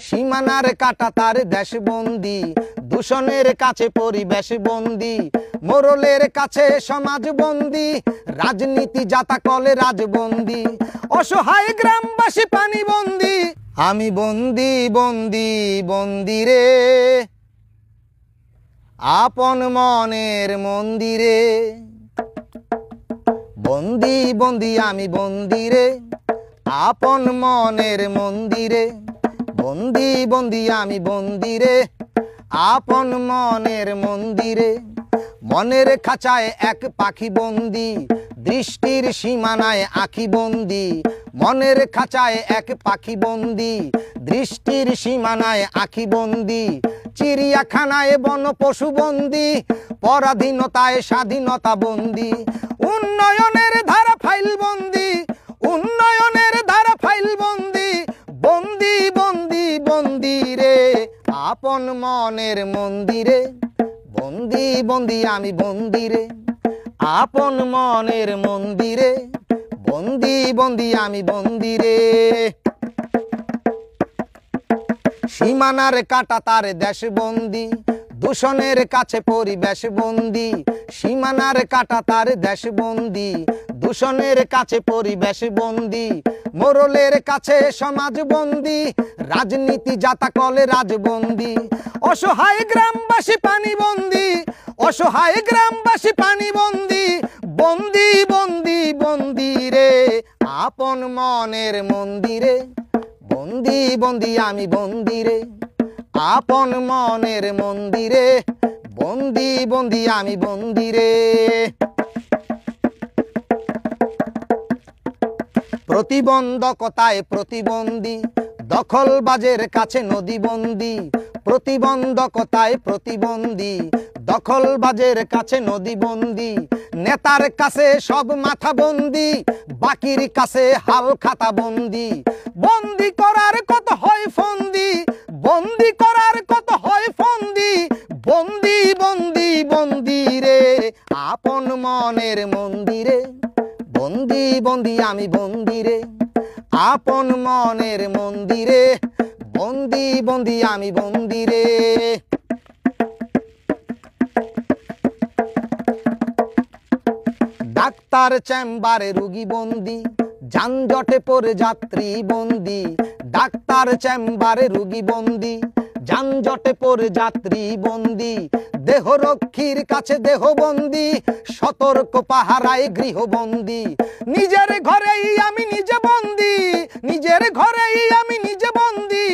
সীমানার কাটা তার দেশ বন্দি, দূষণের কাছে পরিবেশ বন্দি, মোরলের কাছে সমাজ বন্দি, রাজনীতি জাতা কলে রাজবন্দি, অসহায় গ্রামবাসী পানি বন্দি। আমি বন্দি বন্দি বন্দি রে আপন মনের মন্দিরে, বন্দি বন্দি আমি বন্দি রে আপন মনের মন্দিরে, বন্দি বন্দি আমি বন্দি রে আপন মনের মন্দিরে। মনের খাঁচায় এক পাখি বন্দি, দৃষ্টির সীমানায় আঁখি বন্দি, মনের খাঁচায় এক পাখি বন্দি, দৃষ্টির সীমানায় আঁখি বন্দি, চিড়িয়াখানায় বন পশু বন্দি, পরাধীনতায় স্বাধীনতা বন্দি, উন্নয়নের ধারা ফাইল বন্দি, উন্নয়নের ধারা ফাইল বন্দি, বন্দি বন্দি বন্দি রে আপন মনের মন্দিরে, বন্দি বন্দি আমি বন্দিরে আপন মনের মন্দিরে, বন্দি বন্দি আমি বন্দিরে। সীমানার কাটা তার দেশ বন্দি, দূষণের কাছে পরিবেশ বন্দি, সীমানার কাটা তার দেশ বন্দি, দূষণের কাছে পরিবেশ বন্দি, মোরলের কাছে সমাজ বন্দি, রাজনীতি জাতা কলে রাজবন্দি, অসহায় গ্রামবাসী পানি বন্দি, অসহায় গ্রামবাসী পানি বন্দি, বন্দি বন্দি বন্দি রে আপন মনের মন্দিরে, বন্দি বন্দি আমি বন্দিরে আপন মনের মন্দিরে, বন্দি বন্দি আমি বন্দিরে। প্রতিবন্ধকতায় প্রতিবন্ধী, দখলবাজের কাছে নদীবন্দি, প্রতিবন্ধকতায় প্রতিবন্ধী, দখলবাজের কাছে নদীবন্দি, নেতার কাছে সব মাথা বন্দি, বাকির কাছে হাল খাতা বন্দি, বন্দি করার কত হয় ফন্দি, বন্দি করার কত হয় ফন্দি, বন্দি বন্দি বন্দি রে আপন মনের মন্দিরে, বন্দি বন্দি আমি বন্দিরে আপন মনের মন্দিরে, বন্দি বন্দি আমি বন্দিরে। ডাক্তার চেম্বারে রোগী বন্দি, যানজটে পড়ে যাত্রী বন্দি, ডাক্তার চেম্বারে রোগী বন্দি, যানজটে পড়ে যাত্রী বন্দি, দেহরক্ষীর কাছে দেহবন্দি, সতর্ক পাহারায় গৃহবন্দি, নিজের ঘরেই আমি নিজে বন্দি, নিজের ঘরেই আমি নিজে বন্দি,